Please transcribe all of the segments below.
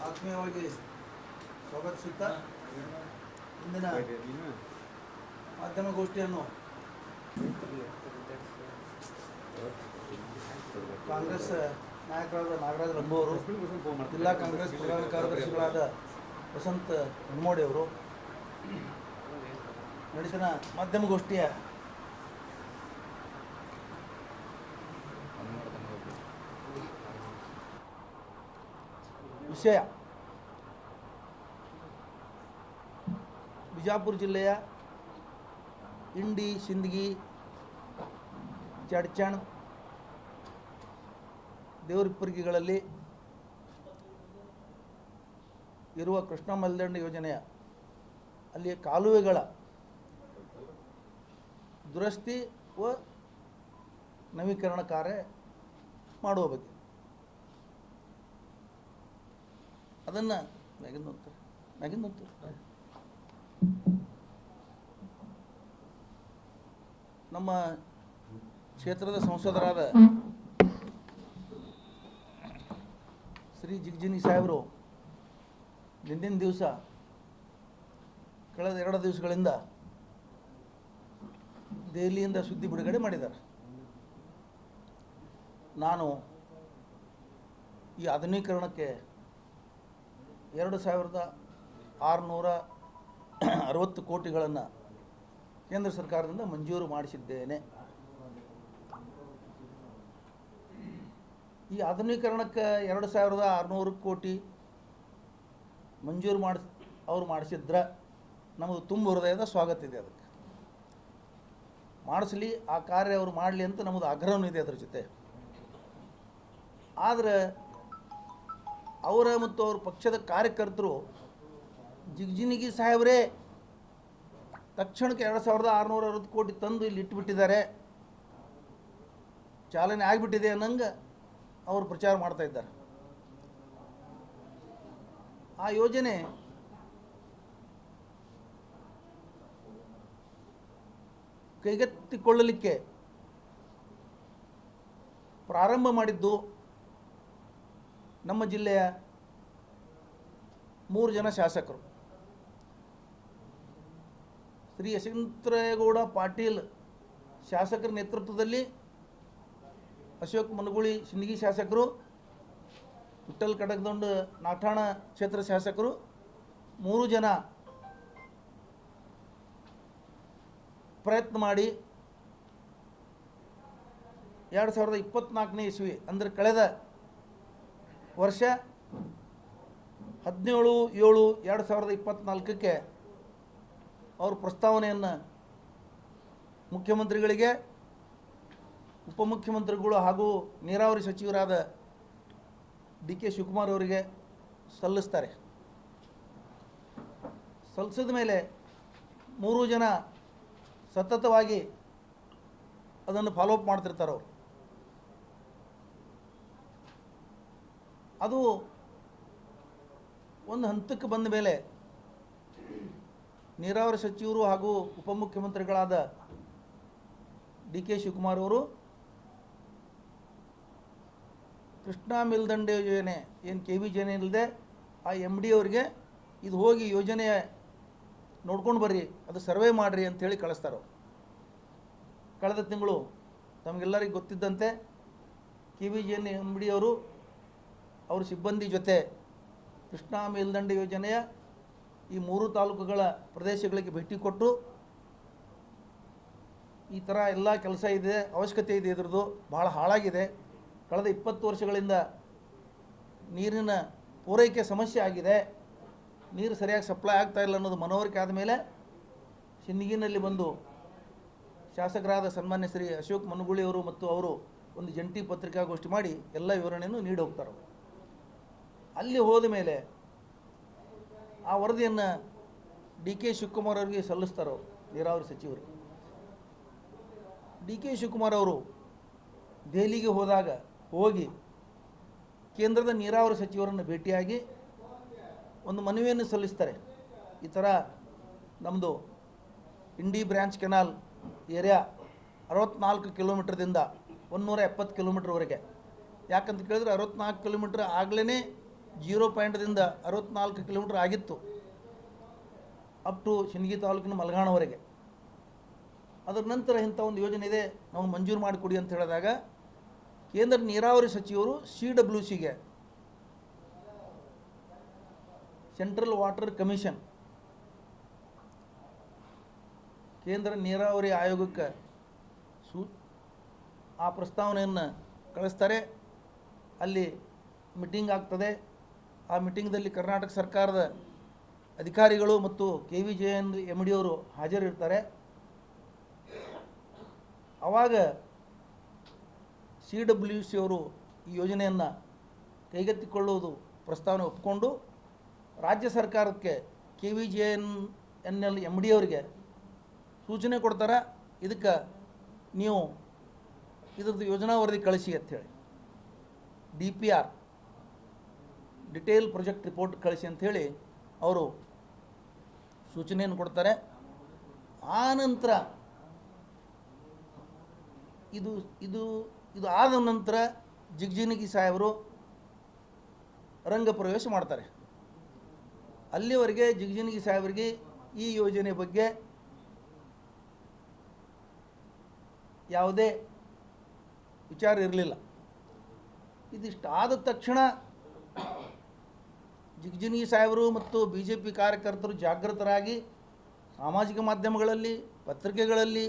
ಆತ್ಮೀಯವಾಗಿ ಸ್ವಾಗತಿಸುತ್ತಾ ಇಂದಿನ ಮಾಧ್ಯಮಗೋಷ್ಠಿಯನ್ನು ಕಾಂಗ್ರೆಸ್ ನಾಯಕರಾದ ನಾಗರಾಜ್ ರಂಭು ಅವರು, ಜಿಲ್ಲಾ ಕಾಂಗ್ರೆಸ್ ಪ್ರಧಾನ ಕಾರ್ಯದರ್ಶಿಗಳಾದ ವಸಂತ ಹನುಮೋಡಿ ಅವರು ನಡೆಸಿದ ಮಾಧ್ಯಮಗೋಷ್ಠಿಯ ವಿಷಯ ಬಿಜಾಪುರ ಜಿಲ್ಲೆಯ ಇಂಡಿ, ಸಿಂದಗಿ, ಚಡ್ಚಣ್, ದೇವರಿಪ್ಪರಿಗೆಗಳಲ್ಲಿ ಇರುವ ಕೃಷ್ಣಾ ಮೇಲ್ದಂಡೆ ಯೋಜನೆಯ ಅಲ್ಲಿಯ ಕಾಲುವೆಗಳ ದುರಸ್ತಿ ವ ನವೀಕರಣ ಕಾರ್ಯ ಮಾಡುವ ಬಗ್ಗೆ ಅದನ್ನು ನಮ್ಮ ಕ್ಷೇತ್ರದ ಸಂಸದರಾದ ಶ್ರೀ ಜಿಗ್ಜಿನಿ ಸಾಹೇಬರು ಹಿಂದಿನ ದಿವಸ ಕಳೆದ 2 ದಿವಸಗಳಿಂದ ದೆಹಲಿಯಿಂದ ಸುದ್ದಿ ಬಿಡುಗಡೆ ಮಾಡಿದ್ದಾರೆ. ನಾನು ಈ ಆಧುನೀಕರಣಕ್ಕೆ 2660 ಕೋಟಿಗಳನ್ನು ಕೇಂದ್ರ ಸರ್ಕಾರದಿಂದ ಮಂಜೂರು ಮಾಡಿಸಿದ್ದೇನೆ. ಈ ಆಧುನೀಕರಣಕ್ಕೆ 2600 ಕೋಟಿ ಮಂಜೂರು ಅವ್ರು ಮಾಡಿಸಿದ್ರೆ ನಮ್ಮದು ತುಂಬ ಹೃದಯದ ಸ್ವಾಗತ ಇದೆ. ಅದಕ್ಕೆ ಮಾಡಿಸಲಿ, ಆ ಕಾರ್ಯ ಅವರು ಮಾಡಲಿ ಅಂತ ನಮ್ಮದು ಆಗ್ರಹವೂ ಇದೆ. ಅದರ ಜೊತೆ ಆದರೆ ಅವರ ಮತ್ತು ಅವ್ರ ಪಕ್ಷದ ಕಾರ್ಯಕರ್ತರು ಜಿಗ್ಜಿನಿಗಿ ಸಾಹೇಬರೇ ತಕ್ಷಣಕ್ಕೆ 2660 ಕೋಟಿ ತಂದು ಇಲ್ಲಿ ಇಟ್ಟುಬಿಟ್ಟಿದ್ದಾರೆ, ಚಾಲನೆ ಆಗಿಬಿಟ್ಟಿದೆ ಅನ್ನಂಗೆ ಅವರು ಪ್ರಚಾರ ಮಾಡ್ತಾ ಇದ್ದಾರೆ. ಆ ಯೋಜನೆ ಕೈಗೆತ್ತಿಕೊಳ್ಳಲಿಕ್ಕೆ ಪ್ರಾರಂಭ ಮಾಡಿದ್ದು ನಮ್ಮ ಜಿಲ್ಲೆಯ 3 ಜನ ಶಾಸಕರು. ಶ್ರೀ ಯಶವಂತರೇಗೌಡ ಪಾಟೀಲ್ ಶಾಸಕರ ನೇತೃತ್ವದಲ್ಲಿ ಅಶೋಕ್ ಮನಗುಳಿ ಸಿಂದಗಿ ಶಾಸಕರು, ವಿಠ್ಠಲ್ ಕಡಗದೊಂಡ ನಾಠಾಣ ಕ್ಷೇತ್ರ ಶಾಸಕರು 3 ಜನ ಪ್ರಯತ್ನ ಮಾಡಿ 2024ನೇ ಇಸ್ವಿ ಅಂದರೆ ಕಳೆದ ವರ್ಷ 17/7/2024ಕ್ಕೆ ಅವರು ಪ್ರಸ್ತಾವನೆಯನ್ನು ಮುಖ್ಯಮಂತ್ರಿಗಳಿಗೆ, ಉಪಮುಖ್ಯಮಂತ್ರಿಗಳು ಹಾಗೂ ನೀರಾವರಿ ಸಚಿವರಾದ ಡಿ ಕೆ ಶಿವಕುಮಾರ್ ಅವರಿಗೆ ಸಲ್ಲಿಸ್ತಾರೆ. ಸಲ್ಲಿಸಿದ ಮೇಲೆ 3 ಜನ ಸತತವಾಗಿ ಅದನ್ನು ಫಾಲೋಅಪ್ ಮಾಡ್ತಿರ್ತಾರೆ. ಅವರು ಅದು ಒಂದು ಹಂತಕ್ಕೆ ಬಂದ ಮೇಲೆ ನೀರಾವರಿ ಸಚಿವರು ಹಾಗೂ ಉಪಮುಖ್ಯಮಂತ್ರಿಗಳಾದ ಡಿ ಕೆ ಶಿವಕುಮಾರ್ ಅವರು ಕೃಷ್ಣಾ ಮೇಲ್ದಂಡೆ ಯೋಜನೆ ಏನು KV ಯೋಜನೆ ಇಲ್ಲದೆ ಆ MD ಅವರಿಗೆ ಇದು ಹೋಗಿ ಯೋಜನೆ ನೋಡ್ಕೊಂಡು ಬರ್ರಿ, ಅದು ಸರ್ವೆ ಮಾಡಿರಿ ಅಂಥೇಳಿ ಕಳಿಸ್ತಾರೆ. ಕಳೆದ ತಿಂಗಳು ತಮಗೆಲ್ಲರಿಗೂ ಗೊತ್ತಿದ್ದಂತೆ KV ಯೋಜನೆ MD ಅವರು ಅವ್ರ ಸಿಬ್ಬಂದಿ ಜೊತೆ ಕೃಷ್ಣಾ ಮೇಲ್ದಂಡೆ ಯೋಜನೆಯ ಈ 3 ತಾಲೂಕುಗಳ ಪ್ರದೇಶಗಳಿಗೆ ಭೇಟಿ ಕೊಟ್ಟು ಈ ಥರ ಎಲ್ಲ ಕೆಲಸ ಇದೆ, ಅವಶ್ಯಕತೆ ಇದೆ, ಇದ್ರದ್ದು ಭಾಳ ಹಾಳಾಗಿದೆ, ಕಳೆದ 20 ವರ್ಷಗಳಿಂದ ನೀರಿನ ಪೂರೈಕೆ ಸಮಸ್ಯೆ ಆಗಿದೆ, ನೀರು ಸರಿಯಾಗಿ ಸಪ್ಲೈ ಆಗ್ತಾ ಇಲ್ಲ ಅನ್ನೋದು ಮನವರಿಕೆ ಆದಮೇಲೆ ಸಿಂದಗಿನಲ್ಲಿ ಬಂದು ಶಾಸಕರಾದ ಸನ್ಮಾನ್ಯ ಶ್ರೀ ಅಶೋಕ್ ಮನಗುಳಿ ಅವರು ಮತ್ತು ಅವರು ಒಂದು ಜಂಟಿ ಪತ್ರಿಕಾಗೋಷ್ಠಿ ಮಾಡಿ ಎಲ್ಲ ವಿವರಣೆಯನ್ನು ನೀಡಿ ಹೋಗ್ತಾರೆ. ಅಲ್ಲಿ ಹೋದ ಮೇಲೆ ಆ ವರದಿಯನ್ನು ಡಿ ಕೆ ಶಿವಕುಮಾರ್ ಅವರಿಗೆ ಸಲ್ಲಿಸ್ತಾರೆ ನೀರಾವರಿ ಸಚಿವರು. ಡಿ ಕೆ ಶಿವಕುಮಾರ್ ಅವರು ದೆಹಲಿಗೆ ಹೋಗಿ ಕೇಂದ್ರದ ನೀರಾವರಿ ಸಚಿವರನ್ನು ಭೇಟಿಯಾಗಿ ಒಂದು ಮನವಿಯನ್ನು ಸಲ್ಲಿಸ್ತಾರೆ. ಈ ಥರ ನಮ್ಮದು ಇಂಡಿ ಬ್ರ್ಯಾಂಚ್ ಕೆನಾಲ್ ಏರಿಯಾ 64 ಕಿಲೋಮೀಟರ್ದಿಂದ 170 ಕಿಲೋಮೀಟರ್ವರೆಗೆ ಯಾಕಂತ ಕೇಳಿದ್ರೆ 64 ಕಿಲೋಮೀಟ್ರ್ ಆಗಲೇ 0 ಪಾಯಿಂಟ್ದಿಂದ 64 ಕಿಲೋಮೀಟ್ರ್ ಆಗಿತ್ತು ಅಪ್ ಟು ಶಿಂದಗಿ ತಾಲೂಕಿನ ಮಲಘಾಣವರೆಗೆ. ಅದರ ನಂತರ ಇಂಥ ಒಂದು ಯೋಜನೆ ಇದೆ, ನಾವು ಮಂಜೂರು ಮಾಡಿಕೊಡಿ ಅಂತ ಹೇಳಿದಾಗ ಕೇಂದ್ರ ನೀರಾವರಿ ಸಚಿವರು CWCಗೆ, ಸೆಂಟ್ರಲ್ ವಾಟರ್ ಕಮಿಷನ್, ಕೇಂದ್ರ ನೀರಾವರಿ ಆಯೋಗಕ್ಕೆ ಆ ಪ್ರಸ್ತಾವನೆಯನ್ನು ಕಳಿಸ್ತಾರೆ. ಅಲ್ಲಿ ಮೀಟಿಂಗ್ ಆಗ್ತದೆ. ಆ ಮೀಟಿಂಗ್ದಲ್ಲಿ ಕರ್ನಾಟಕ ಸರ್ಕಾರದ ಅಧಿಕಾರಿಗಳು ಮತ್ತು KVJNMD ಅವರು ಹಾಜರಿರ್ತಾರೆ. ಆವಾಗ CWC ಅವರು ಈ ಯೋಜನೆಯನ್ನು ಕೈಗೆತ್ತಿಕೊಳ್ಳುವುದು ಪ್ರಸ್ತಾವನೆ ಒಪ್ಪಿಕೊಂಡು ರಾಜ್ಯ ಸರ್ಕಾರಕ್ಕೆ KVJNMD ಅವರಿಗೆ ಸೂಚನೆ ಕೊಡ್ತಾರೆ, ಇದಕ್ಕೆ ನೀವು ಇದ್ರದ್ದು ಯೋಜನಾ ವರದಿ ಕಳಿಸಿ ಅಂಥೇಳಿ, DPR ಡಿಟೇಲ್ ಪ್ರಾಜೆಕ್ಟ್ ರಿಪೋರ್ಟ್ ಕಳಿಸಿ ಅಂಥೇಳಿ ಅವರು ಸೂಚನೆಯನ್ನು ಕೊಡ್ತಾರೆ. ಆ ನಂತರ ಇದು ಇದು ಇದು ಆದ ನಂತರ ಜಿಗಜಿಣಗಿ ಸಾಹೇಬರು ರಂಗ ಪ್ರವೇಶ ಮಾಡ್ತಾರೆ. ಅಲ್ಲಿವರೆಗೆ ಜಿಗಜಿಣಗಿ ಸಾಹೇಬರಿಗೆ ಈ ಯೋಜನೆ ಬಗ್ಗೆ ಯಾವುದೇ ವಿಚಾರ ಇರಲಿಲ್ಲ. ಇದಿಷ್ಟು ಆದ ತಕ್ಷಣ ಜಿಗಜಿಣಗಿ ಸಾಹೇಬರು ಮತ್ತು BJP ಕಾರ್ಯಕರ್ತರು ಜಾಗೃತರಾಗಿ ಸಾಮಾಜಿಕ ಮಾಧ್ಯಮಗಳಲ್ಲಿ, ಪತ್ರಿಕೆಗಳಲ್ಲಿ,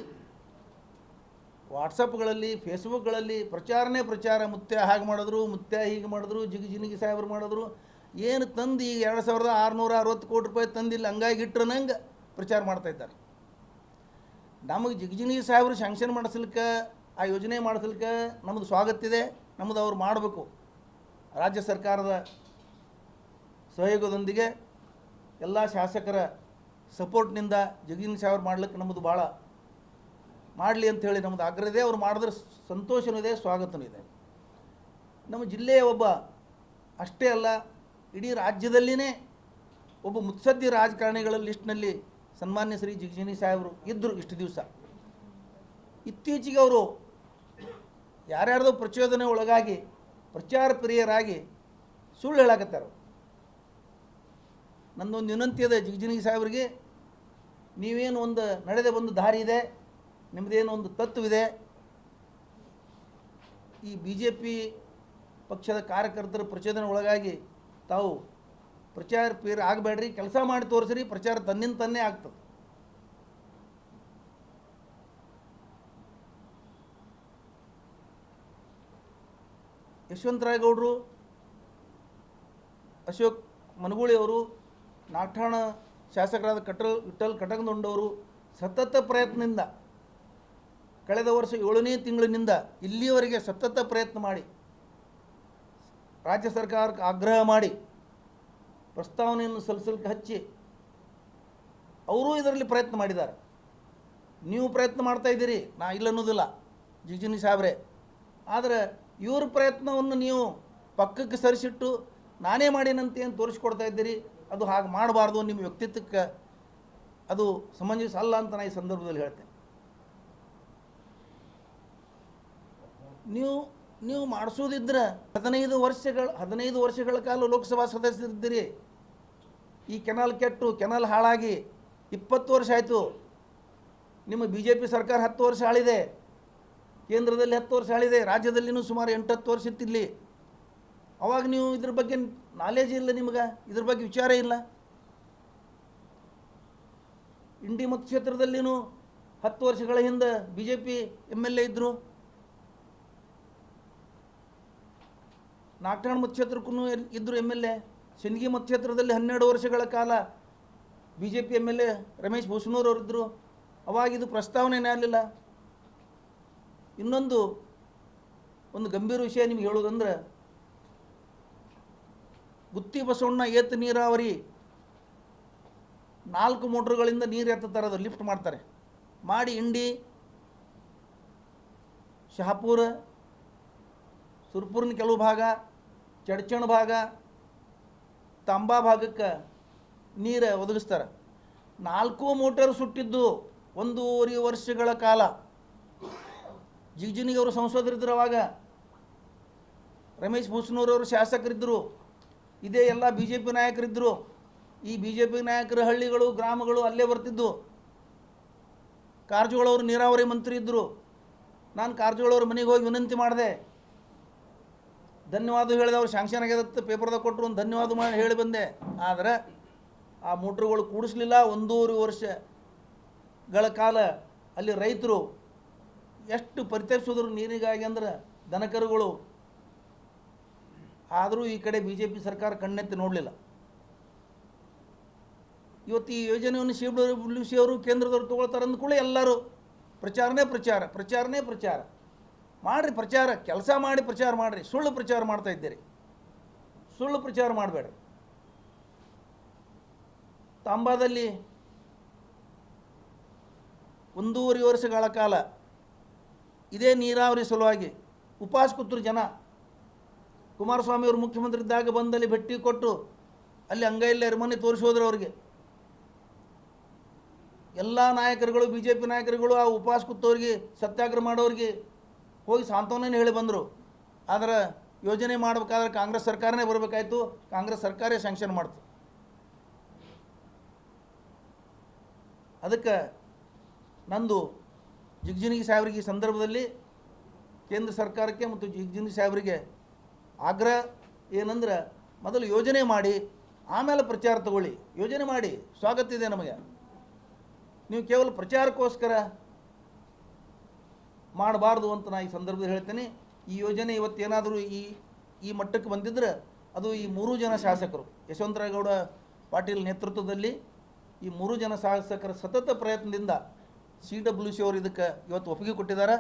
ವಾಟ್ಸಪ್ಗಳಲ್ಲಿ, ಫೇಸ್ಬುಕ್ಗಳಲ್ಲಿ ಪ್ರಚಾರ ಮುತ್ಯ ಹಾಗೆ ಮಾಡಿದ್ರು, ಮುತ್ಯ ಹೀಗೆ ಮಾಡಿದ್ರು, ಜಿಗಜಿಣಗಿ ಸಾಹೇಬರು ಮಾಡಿದ್ರು, ಏನು ತಂದು ಈಗ 2660 ಕೋಟಿ ರೂಪಾಯಿ ತಂದಿಲ್ಲ ಹಂಗಾಗಿ ಇಟ್ಟರೆ ನಂಗೆ ಪ್ರಚಾರ ಮಾಡ್ತಾಯಿದ್ದಾರೆ. ನಮಗೆ ಜಿಗಜಿಣಗಿ ಸಾಹೇಬರು ಶಾಂಕ್ಷನ್ ಮಾಡಿಸ್ಲಿಕ್ಕೆ, ಆ ಯೋಜನೆ ಮಾಡಿಸ್ಲಿಕ್ಕೆ ನಮ್ಮದು ಸ್ವಾಗತ ಇದೆ. ನಮ್ಮದು ಅವ್ರು ಮಾಡಬೇಕು. ರಾಜ್ಯ ಸರ್ಕಾರದ ಸಹಯೋಗದೊಂದಿಗೆ ಎಲ್ಲ ಶಾಸಕರ ಸಪೋರ್ಟ್ನಿಂದ ಜಿಗಜಿಣಗಿ ಸಾಹೇಬರು ಮಾಡ್ಲಿಕ್ಕೆ ನಮ್ಮದು ಭಾಳ ಮಾಡಲಿ ಅಂಥೇಳಿ ನಮ್ಮದು ಆಗ್ರಹ ಇದೆ. ಅವ್ರು ಮಾಡಿದ್ರೆ ಸಂತೋಷನೂ ಇದೆ, ಸ್ವಾಗತನೂ ಇದೆ. ನಮ್ಮ ಜಿಲ್ಲೆಯ ಒಬ್ಬ ಅಷ್ಟೇ ಅಲ್ಲ, ಇಡೀ ರಾಜ್ಯದಲ್ಲಿನೇ ಒಬ್ಬ ಮುತ್ಸದ್ದಿ ರಾಜಕಾರಣಿಗಳ ಲಿಸ್ಟ್ನಲ್ಲಿ ಸನ್ಮಾನ್ಯ ಶ್ರೀ ಜಿಗಜಿಣಗಿ ಸಾಹೇಬರು ಇದ್ದರು ಇಷ್ಟು ದಿವಸ. ಇತ್ತೀಚೆಗೆ ಅವರು ಯಾರ್ಯಾರ್ದೋ ಪ್ರಚೋದನೆ ಒಳಗಾಗಿ ಪ್ರಚಾರ ಪ್ರಿಯರಾಗಿ ಸುಳ್ಳು ಹೇಳಕತ್ತಾರೆ. ನನ್ನೊಂದು ವಿನಂತಿ ಇದೆ ಜಿಗಜಿಣಗಿ ಸಾಹೇಬರಿಗೆ, ನೀವೇನು ಒಂದು ನಡೆದ ಒಂದು ದಾರಿ ಇದೆ, ನಿಮ್ಮದೇನು ಒಂದು ತತ್ವವಿದೆ, ಈ BJP ಪಕ್ಷದ ಕಾರ್ಯಕರ್ತರ ಪ್ರಚೋದನೆ ಒಳಗಾಗಿ ತಾವು ಪ್ರಚಾರ ಪ್ರಿಯರು ಆಗಬೇಡ್ರಿ, ಕೆಲಸ ಮಾಡಿ ತೋರಿಸ್ರಿ, ಪ್ರಚಾರ ತನ್ನಿಂದ ತನ್ನೇ ಆಗ್ತದೆ. ಯಶವಂತರಾಯಗೌಡರು, ಅಶೋಕ್ ಮನಗೂಳಿ ಅವರು, ನಾಗಠಾಣ ಶಾಸಕರಾದ ವಿಠ್ಠಲ್ ಕಟಕದೊಂಡವರು ಸತತ ಪ್ರಯತ್ನದಿಂದ ಕಳೆದ ವರ್ಷ 7ನೇ ತಿಂಗಳಿನಿಂದ ಇಲ್ಲಿಯವರೆಗೆ ಸತತ ಪ್ರಯತ್ನ ಮಾಡಿ ರಾಜ್ಯ ಸರ್ಕಾರಕ್ಕೆ ಆಗ್ರಹ ಮಾಡಿ ಪ್ರಸ್ತಾವನೆಯನ್ನು ಸಲ್ಲಿಸಲಿಕ್ಕೆ ಹಚ್ಚಿ ಅವರೂ ಇದರಲ್ಲಿ ಪ್ರಯತ್ನ ಮಾಡಿದ್ದಾರೆ. ನೀವು ಪ್ರಯತ್ನ ಮಾಡ್ತಾಯಿದ್ದೀರಿ, ನಾ ಇಲ್ಲ ಅನ್ನೋದಿಲ್ಲ ಜಿಗಜಿಣಗಿ ಸಾಹೇಬ್ರೆ, ಆದರೆ ಇವ್ರ ಪ್ರಯತ್ನವನ್ನು ನೀವು ಪಕ್ಕಕ್ಕೆ ಸರಿಸಿಟ್ಟು ನಾನೇ ಮಾಡಿನಂತೆ ಏನು ತೋರಿಸ್ಕೊಡ್ತಾ ಇದ್ದೀರಿ. ಅದು ಹಾಗೆ ಮಾಡಬಾರ್ದು, ನಿಮ್ಮ ವ್ಯಕ್ತಿತ್ವಕ್ಕೆ ಅದು ಸಮಂಜಸ ಅಲ್ಲ ಅಂತ ನಾನು ಈ ಸಂದರ್ಭದಲ್ಲಿ ಹೇಳ್ತೇನೆ. ನೀವು ಮಾಡಿಸೋದಿದ್ರೆ 15 ವರ್ಷಗಳ ಕಾಲ ಲೋಕಸಭಾ ಸದಸ್ಯರಿದ್ದೀರಿ. ಈ ಕೆನಾಲ್ ಕೆಟ್ಟು ಕೆನಾಲ್ ಹಾಳಾಗಿ 20 ವರ್ಷ ಆಯಿತು. ನಿಮ್ಮ BJP ಸರ್ಕಾರ 10 ವರ್ಷ ಆಳಿದೆ, ಕೇಂದ್ರದಲ್ಲಿ 10 ವರ್ಷ ಆಳಿದೆ, ರಾಜ್ಯದಲ್ಲಿನೂ ಸುಮಾರು 8-10 ವರ್ಷ ಇತ್ತಿಲ್ಲಿ. ಅವಾಗ ನೀವು ಇದ್ರ ಬಗ್ಗೆ ನಾಲೆಜ್ ಇಲ್ಲ, ನಿಮ್ಗೆ ಇದ್ರ ಬಗ್ಗೆ ವಿಚಾರ ಇಲ್ಲ. ಇಂಡಿ ಮತಕ್ಷೇತ್ರದಲ್ಲಿನೂ 10 ವರ್ಷಗಳ ಹಿಂದೆ BJP MLA ಇದ್ದರು. ನಾಗಠಾಣ ಮತಕ್ಷೇತ್ರಕ್ಕೂ ಇದ್ದರು MLA. ಶಿಂದಗಿ ಮತಕ್ಷೇತ್ರದಲ್ಲಿ 12 ವರ್ಷಗಳ ಕಾಲ BJP MLA ರಮೇಶ್ ಭೂಷಣೂರ್ ಅವರಿದ್ದರು. ಅವಾಗಿದು ಪ್ರಸ್ತಾವನೆನೇ ಆಗಲಿಲ್ಲ. ಇನ್ನೊಂದು ಗಂಭೀರ ವಿಷಯ ನಿಮ್ಗೆ ಹೇಳೋದಂದ್ರೆ, ಗುತ್ತಿ ಬಸವಣ್ಣ ಏತ ನೀರಾವರಿ 4 ಮೋಟ್ರುಗಳಿಂದ ನೀರು ಎತ್ತುತ್ತಾರೆ, ಅದು ಲಿಫ್ಟ್ ಮಾಡ್ತಾರೆ. ಮಾಡಿ ಇಂಡಿ, ಶಹಾಪುರ, ಸುರ್ಪುರಿನ ಕೆಲವು ಭಾಗ, ಚಡ್ಚಣ ಭಾಗ, ತಾಂಬಾ ಭಾಗಕ್ಕೆ ನೀರು ಒದಗಿಸ್ತಾರೆ. 4 ಮೋಟರ್ ಸುಟ್ಟಿದ್ದು 1.5 ವರ್ಷಗಳ ಕಾಲ. ಜಿಗಜಿಣಗಿ ಅವರು ಸಂಸದರಿದ್ದರು ಅವಾಗ. ರಮೇಶ್ ಭೂಷಣೂರವರು ಶಾಸಕರಿದ್ದರು, ಇದೇ ಎಲ್ಲ ಬಿ ಜೆ ಪಿ ನಾಯಕರಿದ್ದರು. ಈ ಬಿ ಜೆ ಪಿ ನಾಯಕರ ಹಳ್ಳಿಗಳು ಗ್ರಾಮಗಳು ಅಲ್ಲೇ ಬರ್ತಿದ್ದು. ಕಾರಜೋಳವರು ನೀರಾವರಿ ಮಂತ್ರಿ ಇದ್ದರು. ನಾನು ಕಾರಜೋಳವ್ರ ಮನೆಗೆ ಹೋಗಿ ವಿನಂತಿ ಮಾಡಿದೆ, ಧನ್ಯವಾದ ಹೇಳಿದೆ. ಅವ್ರು ಶಾಂಕ್ಷನ್ ಆಗ್ಯದತ್ತು ಪೇಪರ್ದಾಗ ಕೊಟ್ಟರು, ಒಂದು ಧನ್ಯವಾದ ಮಾಡಿ ಹೇಳಿ ಬಂದೆ. ಆದರೆ ಆ ಮೋಟ್ರುಗಳು ಕೂಡಿಸ್ಲಿಲ್ಲ. 1.5 ವರ್ಷಗಳ ಕಾಲ ಅಲ್ಲಿ ರೈತರು ಎಷ್ಟು ಪರಿತಪಿಸಿದ್ರು ನೀರಿಗಾಗಿ ಅಂದ್ರೆ ದನಕರುಗಳು. ಆದರೂ ಈ ಕಡೆ ಬಿ ಜೆ ಪಿ ಸರ್ಕಾರ ಕಣ್ಣೆತ್ತಿ ನೋಡಲಿಲ್ಲ. ಇವತ್ತು ಈ ಯೋಜನೆಯನ್ನು CWC ಅವರು ಕೇಂದ್ರದವ್ರು ತೊಗೊಳ್ತಾರೆ ಅಂದ್ಕೂಡಲೇ ಎಲ್ಲರೂ ಪ್ರಚಾರನೇ ಪ್ರಚಾರ ಮಾಡಿರಿ. ಪ್ರಚಾರ ಕೆಲಸ ಮಾಡಿ ಪ್ರಚಾರ ಮಾಡಿರಿ. ಸುಳ್ಳು ಪ್ರಚಾರ ಮಾಡ್ತಾ ಇದ್ದೀರಿ. ಸುಳ್ಳು ಪ್ರಚಾರ ಮಾಡಬೇಡ್ರಿ. ತಾಂಬಾದಲ್ಲಿ 1.5 ವರ್ಷಗಳ ಕಾಲ ಇದೇ ನೀರಾವರಿ ಸಲುವಾಗಿ ಉಪವಾಸ ಕೂತರು ಜನ. ಕುಮಾರಸ್ವಾಮಿ ಅವರು ಮುಖ್ಯಮಂತ್ರಿ ಇದ್ದಾಗ ಬಂದಲ್ಲಿ ಭೇಟಿ ಕೊಟ್ಟು ಅಲ್ಲಿ ಅಂಗೈಯಲ್ಲಿ ಅರಮನೆ ತೋರಿಸಿ ಹೋದ್ರು ಅವ್ರಿಗೆ. ಎಲ್ಲ ನಾಯಕರುಗಳು, ಬಿ ಜೆ ಪಿ ನಾಯಕರುಗಳು ಆ ಉಪವಾಸ ಕೂತವ್ರಿಗೆ, ಸತ್ಯಾಗ್ರಹ ಮಾಡೋರಿಗೆ ಹೋಗಿ ಸಾಂತ್ವನ ಹೇಳಿ ಬಂದರು. ಆದರೆ ಯೋಜನೆ ಮಾಡಬೇಕಾದ್ರೆ ಕಾಂಗ್ರೆಸ್ ಸರ್ಕಾರನೇ ಬರಬೇಕಾಯ್ತು. ಕಾಂಗ್ರೆಸ್ ಸರ್ಕಾರೇ ಸ್ಯಾಂಕ್ಷನ್ ಮಾಡ್ತು. ಅದಕ್ಕೆ ನಂದು ಜಿಗಜಿಣಗಿ ಸಾಹೇಬರಿಗೆ ಈ ಸಂದರ್ಭದಲ್ಲಿ ಕೇಂದ್ರ ಸರ್ಕಾರಕ್ಕೆ ಮತ್ತು ಜಿಗಜಿಣಗಿ ಸಾಹೇಬರಿಗೆ ಆಗ್ರಹ ಏನಂದ್ರೆ, ಮೊದಲು ಯೋಜನೆ ಮಾಡಿ ಆಮೇಲೆ ಪ್ರಚಾರ ತಗೊಳ್ಳಿ. ಯೋಜನೆ ಮಾಡಿ, ಸ್ವಾಗತ ಇದೆ ನಮಗೆ. ನೀವು ಕೇವಲ ಪ್ರಚಾರಕ್ಕೋಸ್ಕರ ಮಾಡಬಾರ್ದು ಅಂತ ನಾನು ಈ ಸಂದರ್ಭದಲ್ಲಿ ಹೇಳ್ತೇನೆ. ಈ ಯೋಜನೆ ಇವತ್ತೇನಾದರೂ ಈ ಮಟ್ಟಕ್ಕೆ ಬಂದಿದ್ದರೆ ಅದು ಈ 3 ಜನ ಶಾಸಕರು, ಯಶವಂತರಾಯಗೌಡ ಪಾಟೀಲ್ ನೇತೃತ್ವದಲ್ಲಿ ಈ 3 ಜನ ಶಾಸಕರ ಸತತ ಪ್ರಯತ್ನದಿಂದ CWC ಅವರು ಇದಕ್ಕೆ ಇವತ್ತು ಒಪ್ಪಿಗೆ ಕೊಟ್ಟಿದ್ದಾರೆ.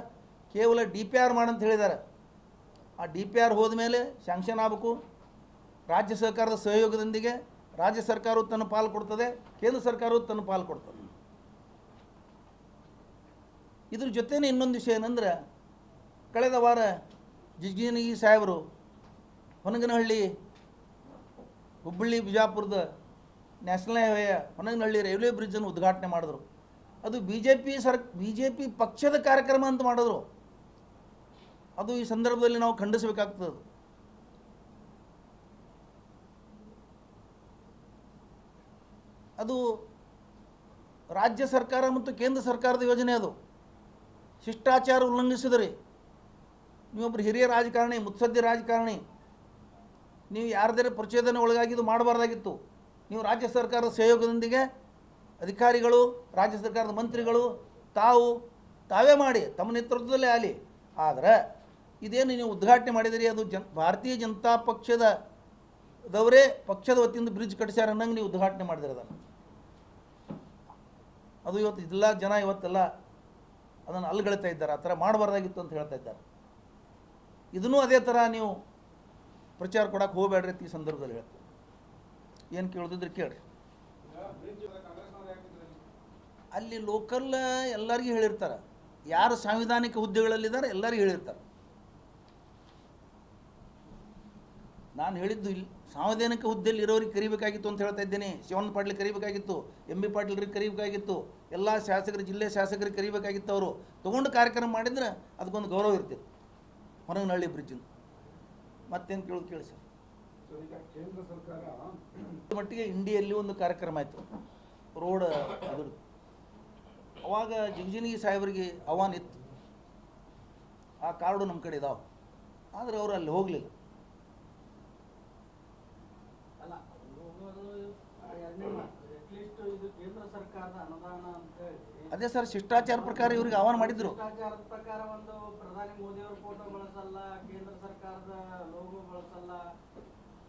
ಕೇವಲ DPR ಮಾಡಂತ ಹೇಳಿದ್ದಾರೆ. ಆ DPR ಹೋದ ಮೇಲೆ ಸ್ಯಾಂಕ್ಷನ್ ಆಗಬೇಕು. ರಾಜ್ಯ ಸರ್ಕಾರದ ಸಹಯೋಗದೊಂದಿಗೆ ರಾಜ್ಯ ಸರ್ಕಾರವು ತನ್ನ ಪಾಲು ಕೊಡ್ತದೆ, ಕೇಂದ್ರ ಸರ್ಕಾರವು ತನ್ನ ಪಾಲು ಕೊಡ್ತದೆ. ಇದ್ರ ಜೊತೆನೇ ಇನ್ನೊಂದು ವಿಷಯ ಏನಂದ್ರೆ, ಕಳೆದ ವಾರ ಜಿಗಜಿಣಗಿ ಸಾಹೇಬರು ಹೊನಗನಹಳ್ಳಿ ಹುಬ್ಬಳ್ಳಿ ಬಿಜಾಪುರದ ನ್ಯಾಷನಲ್ ಹೈವೇ ಹೊನಗನಹಳ್ಳಿ ರೈಲ್ವೆ ಬ್ರಿಡ್ಜನ್ನು ಉದ್ಘಾಟನೆ ಮಾಡಿದ್ರು. ಅದು ಬಿ ಜೆ ಪಿ ಪಕ್ಷದ ಕಾರ್ಯಕ್ರಮ ಅಂತ ಮಾಡಿದ್ರು. ಅದು ಈ ಸಂದರ್ಭದಲ್ಲಿ ನಾವು ಖಂಡಿಸಬೇಕಾಗ್ತದೆ. ಅದು ರಾಜ್ಯ ಸರ್ಕಾರ ಮತ್ತು ಕೇಂದ್ರ ಸರ್ಕಾರದ ಯೋಜನೆ. ಅದು ಶಿಷ್ಟಾಚಾರ ಉಲ್ಲಂಘಿಸಿದ್ರಿ. ನೀವೊಬ್ಬರು ಹಿರಿಯ ರಾಜಕಾರಣಿ, ಮುತ್ಸದ್ದಿ ರಾಜಕಾರಣಿ, ನೀವು ಯಾರದೇ ಪ್ರಚೋದನೆ ಒಳಗಾಗಿದ್ದು ಮಾಡಬಾರ್ದಾಗಿತ್ತು. ನೀವು ರಾಜ್ಯ ಸರ್ಕಾರದ ಸಹಯೋಗದೊಂದಿಗೆ ಅಧಿಕಾರಿಗಳು, ರಾಜ್ಯ ಸರ್ಕಾರದ ಮಂತ್ರಿಗಳು ತಾವೇ ಮಾಡಿ, ತಮ್ಮ ನೇತೃತ್ವದಲ್ಲೇ ಆಗಲಿ. ಆದರೆ ಇದೇನು ನೀವು ಉದ್ಘಾಟನೆ ಮಾಡಿದಿರಿ, ಅದು ಭಾರತೀಯ ಜನತಾ ಪಕ್ಷದವರೇ ಪಕ್ಷದ ವತಿಯಿಂದ ಬ್ರಿಡ್ಜ್ ಕಟ್ಟಿಸ್ಯಾರ ಅನ್ನಂಗೆ ನೀವು ಉದ್ಘಾಟನೆ ಮಾಡಿದಿರಿ ಅದನ್ನು. ಅದು ಇವತ್ತು ಎಲ್ಲ ಜನ ಇವತ್ತೆಲ್ಲ ಅದನ್ನು ಅಲ್ಗಳ್ತಾ ಇದ್ದಾರೆ. ಆ ಥರ ಮಾಡಬಾರ್ದಾಗಿತ್ತು ಅಂತ ಹೇಳ್ತಾ ಇದ್ದಾರೆ. ಇದನ್ನೂ ಅದೇ ಥರ ನೀವು ಪ್ರಚಾರ ಕೊಡೋಕೆ ಹೋಗಬೇಡ್ರಿ ಅಂತ ಈ ಸಂದರ್ಭದಲ್ಲಿ ಹೇಳ್ತಾರೆ. ಏನು ಕೇಳೋದಿದ್ರೆ ಕೇಳ್ರಿ. ಅಲ್ಲಿ ಲೋಕಲ್ ಎಲ್ಲರಿಗೂ ಹೇಳಿರ್ತಾರೆ, ಯಾರು ಸಾಂವಿಧಾನಿಕ ಹುದ್ದೆಗಳಲ್ಲಿದ್ದಾರೆ ಎಲ್ಲರಿಗೂ ಹೇಳಿರ್ತಾರೆ. ನಾನು ಹೇಳಿದ್ದು ಇಲ್ಲಿ ಸಾಂವಿಧಾನಿಕ ಹುದ್ದೆಯಲ್ಲಿ ಇರೋರಿಗೆ ಕರಿಬೇಕಾಗಿತ್ತು ಅಂತ ಹೇಳ್ತಾ ಇದ್ದೇನೆ. ಶಿವನ್ ಪಾಟೀಲ್ ಕರಿಬೇಕಾಗಿತ್ತು, MB ಪಾಟೀಲ್ರಿಗೆ ಕರಿಬೇಕಾಗಿತ್ತು, ಎಲ್ಲ ಶಾಸಕರು, ಜಿಲ್ಲೆ ಶಾಸಕರಿಗೆ ಕರಿಬೇಕಾಗಿತ್ತು. ಅವರು ತೊಗೊಂಡು ಕಾರ್ಯಕ್ರಮ ಮಾಡಿದ್ರೆ ಅದಕ್ಕೊಂದು ಗೌರವ ಇರ್ತಿತ್ತು. ಹೊನಗನಹಳ್ಳಿ ಬ್ರಿಡ್ಜಿನ ಮತ್ತೇನು ಕೇಳೋದು ಕೇಳಿ ಸರ್. ಕೇಂದ್ರ ಸರ್ಕಾರ ಮಟ್ಟಿಗೆ ಇಂಡಿಯಲ್ಲಿ ಒಂದು ಕಾರ್ಯಕ್ರಮ ಆಯಿತು, ರೋಡ್ ಅದ್ರ. ಅವಾಗ ಜಿಗಜಿಣಗಿ ಸಾಹೇಬರಿಗೆ ಆಹ್ವಾನ ಇತ್ತು. ಆ ಕಾರ್ಡು ನಮ್ಮ ಕಡೆ ಇದಾವೆ, ಆದರೆ ಅವರು ಅಲ್ಲಿ ಹೋಗಲಿಲ್ಲ. ಅದೇ ಸರ್, ಶಿಷ್ಟಾಚಾರ ಪ್ರಕಾರ ಇವ್ರಿಗೆ ಆಹ್ವಾನ ಮಾಡಿದ್ರು. ಶಿಷ್ಟಾಚಾರದ ಪ್ರಕಾರ ಒಂದು ಪ್ರಧಾನಿ ಮೋದಿ ಅವರ ಫೋಟೋ ಬಳಸಲ್ಲ, ಕೇಂದ್ರ ಸರ್ಕಾರದ ಲೋಗೋ ಬಳಸಲ್ಲ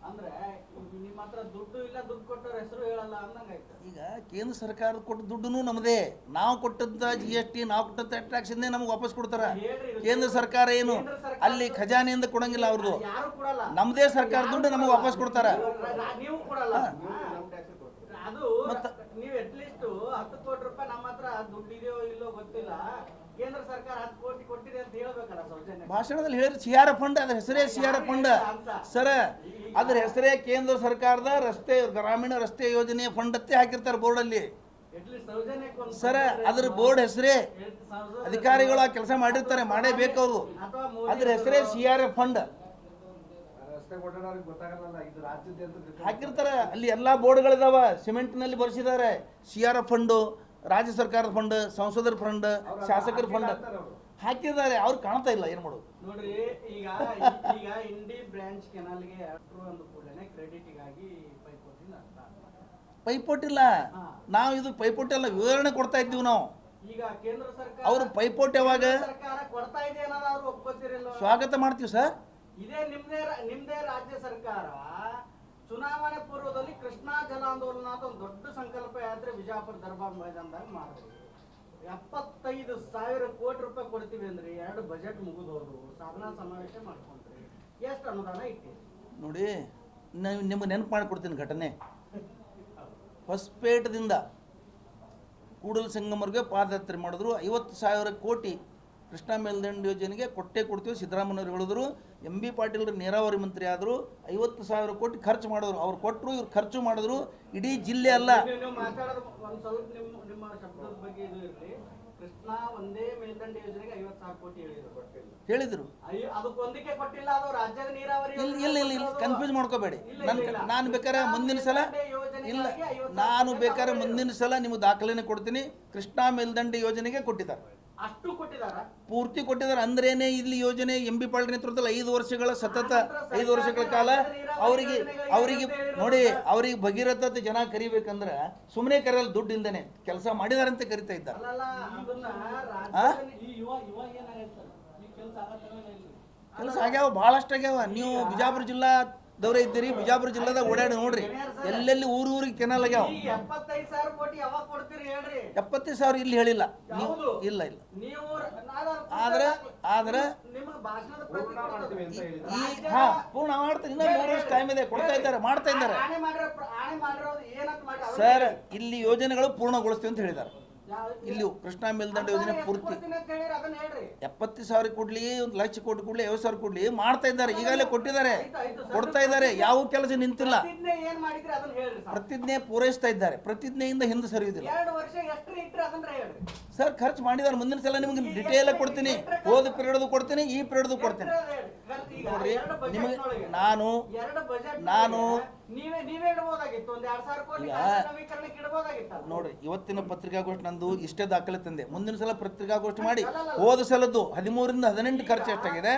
ಅಂದ್ರೆ ನಿಮ್ಮ ಹತ್ರ ದುಡ್ಡು ಇಲ್ಲ, ದುಡ್ಡು ಕೊಟ್ಟವ್ರ ಹೆಸರು ಹೇಳಲ್ಲ ಅನ್ನಂಗಾಯ್ತು. ಈಗ ಕೇಂದ್ರ ಸರ್ಕಾರ ಕೊಟ್ಟ ದುಡ್ಡು ನಮ್ಮದೇ. ನಾವು ಕೊಟ್ಟಂತ GST, ನಾವು ಕೊಟ್ಟಂತ ಟ್ಯಾಕ್ಸ್ ಇಂದೇ ನಮಗೆ ವಾಪಸ್ ಕೊಡ್ತಾರ. ಕೇಂದ್ರ ಸರ್ಕಾರ ಏನು ಅಲ್ಲಿ ಖಜಾನೆಯಿಂದ ಕೊಡಂಗಿಲ್ಲ. ಅವ್ರದ್ದು ಯಾರು ಕೊಡಲ್ಲ, ನಮ್ಮದೇ ಸರ್ಕಾರ ದುಡ್ಡು ನಮಗೆ ವಾಪಸ್ ಕೊಡ್ತಾರ. ನೀವು ಕೊಡಲ್ಲ. ಅದು ನೀವು ಅಟ್ಲೀಸ್ಟ್ 10 ಕೋಟಿ ರೂಪಾಯಿ ನಮ್ಮ ಹತ್ರ ದುಡ್ಡು ಇದೆಯೋ ಇಲ್ಲೋ ಗೊತ್ತಿಲ್ಲ, ಕೇಂದ್ರ ಸರ್ಕಾರ 10 ಕೋಟಿ ಕೊಟ್ಟಿದೆ ಅಂತ ಹೇಳ್ಬೇಕಲ್ಲ ಸೌಜನ್ಯ. ಭಾಷಣದಲ್ಲಿ ಹೇಳಿದ್ರೆ CR ಫಂಡ್, ಅದ್ರ ಹೆಸರೇ CR ಫಂಡ್ ಸರ. ಅದ್ರ ಹೆಸರೇ ಕೇಂದ್ರ ಸರ್ಕಾರದ ರಸ್ತೆ, ಗ್ರಾಮೀಣ ರಸ್ತೆ ಯೋಜನೆ ಫಂಡ್ ಅತ್ತೆ ಹಾಕಿರ್ತಾರೆ ಬೋರ್ಡಲ್ಲಿ ಸರ. ಅದ್ರ ಬೋರ್ಡ್ ಹೆಸರೇ, ಅಧಿಕಾರಿಗಳು ಆ ಕೆಲಸ ಮಾಡಿರ್ತಾರೆ, ಮಾಡೇಬೇಕು ಅವರು. ಅದ್ರ ಹೆಸರೇ CR ಫಂಡ್. ರಸ್ತೆ ಓಡಾಡೋರಿಗೆ ಗೊತ್ತಾಗಲ್ಲ ಇದು ರಾಜ್ಯದ ಅಂತ ಹಾಕಿರ್ತಾರೆ. ಅಲ್ಲಿ ಎಲ್ಲ ಬೋರ್ಡ್ಗಳಿದಾವ, ಸಿಮೆಂಟ್ನಲ್ಲಿ ಬರ್ಸಿದ್ದಾರೆ. CRF ಫಂಡು, ರಾಜ್ಯ ಸರ್ಕಾರದ ಫಂಡ್, ಸಂಸದರ ಫಂಡ್, ಶಾಸಕರ ಫಂಡ್ ಹಾಕಿದ್ದಾರೆ. ಅವ್ರು ಕಾಣ್ತಾ ಇಲ್ಲ, ಏನು ಮಾಡೋದು ನೋಡ್ರಿ. ಈಗ ಈಗ ಇಂಡಿ ಬ್ರಾಂಚ್ ಕೆನಾಲ್ಗೆ ಅಟ್ರು ಅಂದ ಕೂಡಲೇ ಕ್ರೆಡಿಟ್ಗಾಗಿ ಪೈಪೋಟಿ ಪೈಪೋಟಿಲ್ಲ. ನಾವು ಇದು ಪೈಪೋಟಿ ಅಲ್ಲ, ವಿವರಣೆ ಕೊಡ್ತಾ ಇದ್ದೀವಿ ನಾವು. ಈಗ ಕೇಂದ್ರ ಸರ್ಕಾರ ಅವರು ಪೈಪೋಟಿ ಯಾವಾಗ ಸರ್ಕಾರ ಕೊಡ್ತಾ ಇದೆ ಅನ್ನೋದು ಅವ್ರು ಒಪ್ಕೋತಿರಲ್ಲ. ಸ್ವಾಗತ ಮಾಡ್ತೀವಿ ಸರ್. ಇದೇ ನಿಮ್ದೇ ರಾಜ್ಯ ಸರ್ಕಾರ ಚುನಾವಣೆ ಪೂರ್ವದಲ್ಲಿ ಕೃಷ್ಣಾ ಜಲಾಂದೋಲನ ಅಂತ ಒಂದು ದೊಡ್ಡ ಸಂಕಲ್ಪ ಯಾತ್ರೆ ವಿಜಯಪುರ ದರ್ಬಾರ್ ಮೈದಾನದಾಗ ಮಾಡಿದ್ರಿ. 75,000 ಕೋಟಿ ರೂಪಾಯಿ ಕೊಡ್ತೀವಿ ಅಂದ್ರಿ. 2 ಬಜೆಟ್ ಮುಗಿದೋದು, ಸಾಧನಾ ಸಮಾವೇಶ ಮಾಡ್ಕೊಂಡ್ರಿ. ಎಷ್ಟು ಅನುದಾನ ಇಟ್ಟಿರಿ ನೋಡಿ. ನಿಮ್ಗೆ ನೆನಪು ಮಾಡಿಕೊಡ್ತೀನಿ ಘಟನೆ. ಹೊಸಪೇಟದಿಂದ ಕೂಡಲ ಸಂಗಮರ್ಗೆ ಪಾದಯಾತ್ರೆ ಮಾಡಿದ್ರು. 50,000 ಕೋಟಿ ಕೃಷ್ಣಾ ಮೇಲ್ದಂಡೆ ಯೋಜನೆಗೆ ಕೊಡ್ತೀವಿ ಸಿದ್ದರಾಮಯ್ಯವ್ರು ಹೇಳಿದ್ರು. MB ಪಾಟೀಲ್ ನೀರಾವರಿ ಮಂತ್ರಿ ಆದರು. 50,000 ಕೋಟಿ ಖರ್ಚು ಮಾಡಿದ್ರು. ಅವ್ರು ಕೊಟ್ಟರು, ಇವ್ರು ಖರ್ಚು ಮಾಡಿದ್ರು. ಇಡೀ ಜಿಲ್ಲೆ ಅಲ್ಲ. ನೀವು ಮಾತಾಡೋದು ಒಂದು ಸ್ವಲ್ಪ ನಿಮ್ಮ ಶಬ್ದದ ಬಗ್ಗೆ ಇದು ಇರಲಿ. ಕೃಷ್ಣಾ ಒಂದೇ ಮೇಲ್ದಂಡೆ ಯೋಜನೆಗೆ 50,000 ಕೋಟಿ ಹೇಳಿದ್ರು. ಅದಕ್ಕೊಂದಕ್ಕೆ ಕೊಟ್ಟಿಲ್ಲ. ಅದು ರಾಜ್ಯದ ನೀರಾವರಿ ಇಲ್ಲ ಕನ್ಫ್ಯೂಸ್ ಮಾಡ್ಕೋಬೇಡಿ. ನಾನು ಬೇಕಾದ್ರೆ ಮುಂದಿನ ಸಲ ಇಲ್ಲ, ನಾನು ಬೇಕಾದ್ರೆ ಮುಂದಿನ ಸಲ ನಿಮ್ಗೆ ದಾಖಲೆನೇ ಕೊಡ್ತೀನಿ. ಕೃಷ್ಣಾ ಮೇಲ್ದಂಡೆ ಯೋಜನೆಗೆ ಕೊಟ್ಟಿದ್ದಾರೆ, ಅಷ್ಟು ಕೊಟ್ಟಿದ್ದಾರೆ, ಪೂರ್ತಿ ಕೊಟ್ಟಿದ್ದಾರೆ. ಅಂದ್ರೇನೆ ಇಲ್ಲಿ ಯೋಜನೆ MB ಪಾಟೀಲ್ ನೇತೃತ್ವದಲ್ಲಿ 5 ವರ್ಷಗಳ ಸತತ 5 ವರ್ಷಗಳ ಕಾಲ ಅವರಿಗೆ ನೋಡಿ, ಅವ್ರಿಗೆ ಭಗೀರಥತೆ ಜನ ಕರಿಬೇಕಂದ್ರೆ ಸುಮ್ಮನೆ ಕರೆಯಲ್ಲ, ದುಡ್ಡು ಇಲ್ದೇನೆ ಕೆಲಸ ಮಾಡಿದಾರಂತ ಕರಿತಾ ಇದ್ದಾರೆ. ಕೆಲಸ ಆಗ್ಯಾವ, ಬಹಳಷ್ಟು ಆಗ್ಯಾವ. ನೀವು ಬಿಜಾಪುರ ಜಿಲ್ಲಾದವರೇ ಇದ್ದೀರಿ, ಬಿಜಾಪುರ ಜಿಲ್ಲಾದಾಗ ಓಡಾಡಿ ನೋಡ್ರಿ, ಎಲ್ಲೆಲ್ಲಿ ಊರಿಗೆ ಕೆನಾಲ್ ಆಗ್ಯಾವ. 75,000 ಕೋಟಿ ಯಾವಾಗ ಕೊಡ್ತೀರಿ ಹೇಳ್ರಿ? 75,000 ಇಲ್ಲಿ ಹೇಳಿಲ್ಲ ನೀವು. ಇಲ್ಲ ಆದ್ರೆ ನಿಮ್ಮ ಭಾಷಣದ ಪ್ರತಿ ಪೂರ್ಣ ಮಾಡ್ತಾರೆ. ಇನ್ನೂ 3 ವರ್ಷ ಟೈಮ್ ಇದೆ, ಕೊಡ್ತಾ ಇದ್ದಾರೆ, ಮಾಡ್ತಾ ಇದ್ದಾರೆ ಆಣೆ ಮಾಡಿರೋದು ಏನಂತ ಮಾಡಿ ಸರ್. ಇಲ್ಲಿ ಯೋಜನೆಗಳು ಪೂರ್ಣಗೊಳಿಸ್ತೀವಿ ಅಂತ ಹೇಳಿದ್ದಾರೆ. ಇಲ್ಲಿ ಕೃಷ್ಣಾ ಮೇಲ್ದಂಡೆ ಯೋಜನೆ ಪೂರ್ತಿ 70,000 ಕೊಡ್ಲಿ, 1 ಲಕ್ಷ ಕೋಟಿ ಕೊಡ್ಲಿ, 50,000 ಕೊಡ್ಲಿ, ಮಾಡ್ತಾ ಇದ್ದಾರೆ. ಈಗಾಗಲೇ ಕೊಟ್ಟಿದ್ದಾರೆ, ಕೊಡ್ತಾ ಇದ್ದಾರೆ. ಯಾವ ಕೆಲಸ ನಿಂತಿಲ್ಲ. ಪ್ರತಿಜ್ಞೆ ಪೂರೈಸ್ತಾ ಇದ್ದಾರೆ. ಪ್ರತಿಜ್ಞೆಯಿಂದ ಹಿಂದೆ ಸರಿಯುವುದಿಲ್ಲ ಸರ್. ಖರ್ಚು ಮಾಡಿದ್ದಾರೆ. ಮುಂದಿನ ಸಲ ನಿಮ್ಗೆ ಡಿಟೇಲ್ ಕೊಡ್ತೀನಿ. ಹೋದ ಪೀರಿಯಡ್ ಕೊಡ್ತೀನಿ, ಈ ಪೀರಿಯಡ್ ಕೊಡ್ತೀನಿ ನೋಡ್ರಿ. ನಿಮಗೆ ನಾನು ನೋಡ್ರಿ, ಇವತ್ತಿನ ಪತ್ರಿಕಾಗೋಷ್ಠಿ ನಂದು ಇಷ್ಟೇ ದಾಖಲೆ ತಂದೆ. ಮುಂದಿನ ಸಲ ಪತ್ರಿಕಾಗೋಷ್ಠಿ ಮಾಡಿ ಹೋದ ಸಲದ್ದು 13ರಿಂದ 18 ಖರ್ಚು ಎಷ್ಟಾಗಿದೆ,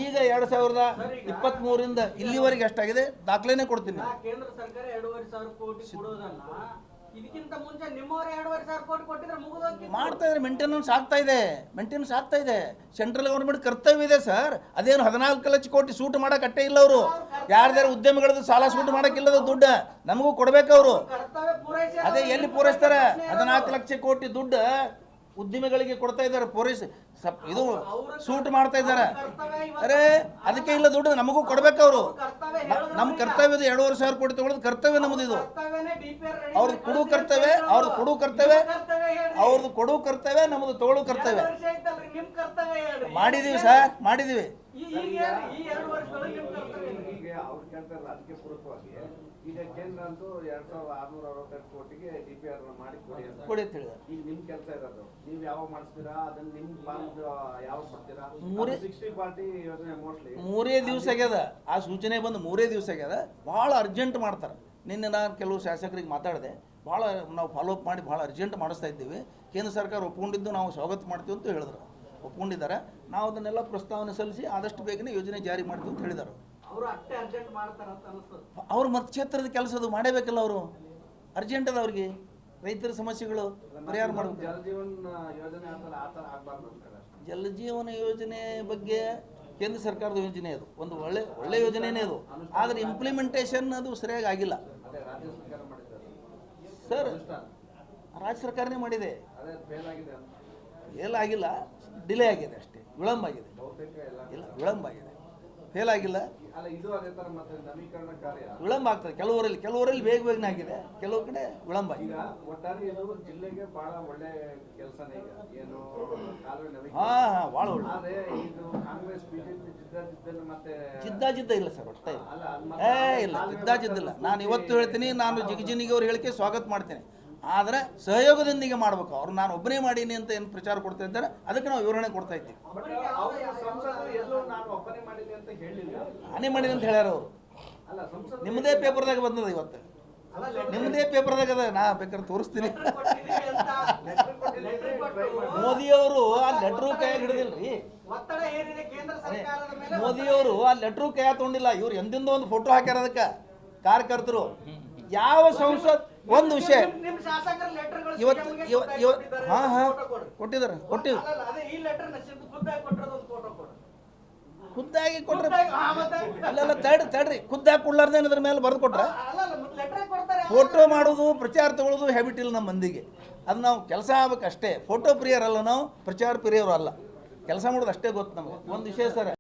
ಈಗ 2023ರಿಂದ ಇಲ್ಲಿವರೆಗೆ ಎಷ್ಟಾಗಿದೆ ದಾಖಲೆನೇ ಕೊಡ್ತೀನಿ. ಕೇಂದ್ರ ಸರ್ಕಾರ 2,500 ಕೋಟಿ ಕೊಡೋದನ್ನ ಇದಕ್ಕಿಂತ ಮುಂಚೆ ನಿಮ್ಮವರೇ 2,500 ಕೋಟಿ ಕೊಟ್ಟಿದ್ರೆ ಮುಗಿದೋಗಿ ಮಾಡ್ತಾ ಇದ್ದಾರೆ. ಮೇಂಟೆನೆನ್ಸ್ ಆಗ್ತಾ ಇದೆ. ಸೆಂಟ್ರಲ್ ಗೌರ್ಮೆಂಟ್ ಕರ್ತವ್ಯ ಇದೆ ಸರ್. ಅದೇನು 14 ಲಕ್ಷ ಕೋಟಿ ಸೂಟ್ ಮಾಡಕ್ ಅಟ್ಟೆ ಇಲ್ಲ. ಅವರು ಯಾರ್ದಾರು ಉದ್ಯಮಿಗಳದ್ದು ಸಾಲ ಸೂಟ್ ಮಾಡಕ್ಕಿಲ್ಲದ ದುಡ್ಡು ನಮಗೂ ಕೊಡ್ಬೇಕು ಅವರು. ಅದೇ ಎಲ್ಲಿ ಪೂರೈಸ್ತಾರೆ? 14 ಲಕ್ಷ ಕೋಟಿ ದುಡ್ಡು ಉದ್ಯಮಿಗಳಿಗೆ ಕೊಡ್ತಾ ಇದ್ದಾರೆ, ಪೂರೈಸಿ ಇದು ಸೂಟ್ ಮಾಡ್ತಾ ಇದ್ದಾರೆ. ಅರೆ ಅದಕ್ಕೆ ಇಲ್ಲ ದುಡ್ಡು ನಮಗೂ ಕೊಡ್ಬೇಕು ಅವರು. ನಮ್ಮ ಕರ್ತವ್ಯದ 2,500 ಕೋಟಿ ತಗೊಳ್ಳೋದು ಕರ್ತವ್ಯ ನಮ್ಮದು. ಇದು ಅವ್ರದ್ದು ಕೊಡು ಕರ್ತವ್ಯ, ನಮ್ಮದು ತಗೊಳ್ಳೋ ಕರ್ತವ್ಯ. ಮಾಡಿದೀವಿ ಸರ್, ಮಾಡಿದೀವಿ. ಅವ್ರು ಕೇಳ್ತಾರೆ ರಾಜಕೀಯ ಪೂರಕವಾಗಿ. ಈಗ ಕೇಂದ್ರ ಅಂತೂ 2,668 ಕೋಟಿಗೆ DPR ಮಾಡಿ ಕೊಡಿ ಅಂತ ಹೇಳಿದ್ದಾರೆ. ಈಗ ನಿಮ್ ಕೆಲಸ ಇರೋದು, ನೀವು ಯಾವಾಗ ಮಾಡಿಸ್ತೀರಾ? ಅದನ್ನ ನಿಮ್ ಪಾಲ್ದು ಯಾವಾಗ ಕೊಡ್ತೀರಾ? 60 ಪಾರ್ಟಿ ಯೋಜನೆ ಮೋಸ್ಟ್ಲಿ 3 ದಿವಸ ಆಗ್ಯದ. ಆ ಸೂಚನೆ ಬಂದು 3 ದಿವಸ ಆಗ್ಯದ. ಭಾಳ ಅರ್ಜೆಂಟ್ ಮಾಡ್ತಾರೆ. ನಿನ್ನೆ ನಾನು ಕೆಲವು ಶಾಸಕರಿಗೆ ಮಾತಾಡಿದೆ. ಭಾಳ ನಾವು ಫಾಲೋಅಪ್ ಮಾಡಿ ಭಾಳ ಅರ್ಜೆಂಟ್ ಮಾಡಿಸ್ತಾ ಇದ್ದೀವಿ. ಕೇಂದ್ರ ಸರ್ಕಾರ ಒಪ್ಕೊಂಡಿದ್ದು ನಾವು ಸ್ವಾಗತ ಮಾಡ್ತೀವಿ ಅಂತ ಹೇಳಿದ್ರು. ಒಪ್ಕೊಂಡಿದ್ದಾರೆ. ನಾವು ಅದನ್ನೆಲ್ಲ ಪ್ರಸ್ತಾವನೆ ಸಲ್ಲಿಸಿ ಆದಷ್ಟು ಬೇಗನೆ ಯೋಜನೆ ಜಾರಿ ಮಾಡ್ತೀವಿ ಅಂತ ಹೇಳಿದ್ದಾರೆ. ಅವ್ರ ಮತಕ್ಷೇತ್ರದ ಕೆಲಸ ಅದು ಮಾಡಬೇಕಲ್ಲ. ಅವರು ಅರ್ಜೆಂಟ್ ಅದ. ಅವ್ರಿಗೆ ರೈತರ ಸಮಸ್ಯೆಗಳು ಪರಿಹಾರ ಮಾಡಬೇಕು. ಜಲಜೀವನ ಯೋಜನೆ ಬಗ್ಗೆ ಕೇಂದ್ರ ಸರ್ಕಾರದ ಯೋಜನೆ ಅದು, ಒಂದು ಒಳ್ಳೆ ಯೋಜನೆನೇ ಅದು. ಆದರೆ ಇಂಪ್ಲಿಮೆಂಟೇಷನ್ ಅದು ಸರಿಯಾಗಿ ಆಗಿಲ್ಲ ಸರ್. ರಾಜ್ಯ ಸರ್ಕಾರನೇ ಮಾಡಿದೆ, ಆಗಿಲ್ಲ, ಡಿಲೇ ಆಗಿದೆ ಅಷ್ಟೇ, ವಿಳಂಬ ಆಗಿದೆ. ವಿಳಂಬ ಆಗಿದೆ, ಫೇಲ್ ಆಗಿಲ್ಲ, ವಿಳಂಬ ಆಗ್ತದೆ. ಕೆಲವರಲ್ಲಿ ಬೇಗನೆ ಆಗಿದೆ, ಕೆಲವು ಕಡೆ ವಿಳಂಬ ಆಗಿದೆ. ಜಿಲ್ಲೆಗೆ ಬಹಳ ಒಳ್ಳೆ ಕೆಲಸನೇ. ಈಗ ಏನು ಭಾಳ ಒಳ್ಳೆ ಜಿದ್ದ ಇಲ್ಲ ಸರ್, ಒಟ್ಟೆ ಇಲ್ಲ, ಜಿದ್ದಿಲ್ಲ. ನಾನು ಇವತ್ತು ಹೇಳ್ತೀನಿ, ನಾನು ಜಿಗಜಿನಿಗೆ ಅವ್ರು ಹೇಳಿಕೆ ಸ್ವಾಗತ ಮಾಡ್ತೇನೆ. ಆದರೆ ಸಹಯೋಗದೊಂದಿಗೆ ಮಾಡ್ಬೇಕು. ಅವ್ರು ನಾನು ಒಬ್ಬನೇ ಮಾಡೀನಿ ಅಂತ ಏನು ಪ್ರಚಾರ ಕೊಡ್ತಾ ಇದ್ದಾರೆ, ಅದಕ್ಕೆ ನಾವು ವಿವರಣೆ ಕೊಡ್ತಾ ಇದ್ದೀವಿ. ನಾನೇ ಮಾಡೀನಿ ಅಂತ ಹೇಳ್ಯಾರ ಅವರು. ಅಲ್ಲ ಸಂಸದರು ನಿಮ್ಮದೇ ಪೇಪರ್ದಾಗ ಬಂದದ ಇವತ್ತು, ಅಲ್ಲ, ನಿಮ್ಮದೇ ಪೇಪರ್ದಾಗ ಅದ, ನಾ ಬೇಕಾದ್ರೆ ತೋರಿಸ್ತೀನಿ. ಲೆಟರ್ ಕೊಟ್ಟಿದ್ದೀವಿ ಅಂತ ಲೆಟರ್ ಕೊಟ್ಟು ಮೋದಿಯವರು ಆ ಲೆಟ್ರು ಕೈಯಾಗ ಹಿಡಿದಿಲ್ರಿ. ಒತ್ತಡ ಏನಿದೆ ಕೇಂದ್ರ ಸರ್ಕಾರದ ಮೇಲೆ ಮೋದಿಯವರು ಆ ಲೆಟ್ರು ಕೈಯಾಗ ತಗೊಂಡಿಲ್ಲ, ಇವ್ರು ಎಂದಿಂದ ಒಂದು ಫೋಟೋ ಹಾಕ್ಯಾರ ಅದಕ್ಕೆ ಕಾರ್ಯಕರ್ತರು. ಯಾವ ಸಂಸತ್ ಒಂದು ವಿಷಯ ನಿಮ್ ಶಾಸಕರ ಲೆಟರ್ಗಳು ಇವತ್ತು ಕೊಟ್ಟಿದ್ದಾರೆ ಕೊಟ್ಟಿವಿ ಅದೇ ಈ ಲೆಟರ್ ಖುದ್ದಾಗಿ ಕೊಟ್ಟಿರೋದು ಒಂದು ಫೋಟೋ ಕೊಡು. ಖುದ್ದಾಗಿ ಕೊಟ್ರೆ ಹಾ, ಮತ್ತೆ? ಅಲ್ಲೆಲ್ಲ ತಡ್ರಿ ಖುದ್ದಾಗಿ ಕೊಡ್ಲಾರ್ದೇನು ಅದ್ರ ಮೇಲೆ ಬರೆದು ಕೊಟ್ರೆ ಅಲ್ಲ ಲೆಟರ್ ಕೊಡ್ತಾರೆ. ಫೋಟೋ ಮಾಡೋದು ಪ್ರಚಾರ ತಗೊಳ್ಳೋದು ಹ್ಯಾಬಿಟ್ ಇಲ್ಲ ನಮ್ಮ ಮಂದಿಗೆ. ಅದು ನಾವು ಕೆಲಸ ಆಗ್ಬೇಕಷ್ಟೇ. ಫೋಟೋ ಪ್ರಿಯರಲ್ಲ ನಾವು, ಪ್ರಚಾರ ಪ್ರಿಯರು ಅಲ್ಲ. ಕೆಲಸ ಮಾಡೋದು ಅಷ್ಟೇ ಗೊತ್ತು ನಮಗೆ. ಒಂದು ವಿಷಯ ಸರ್,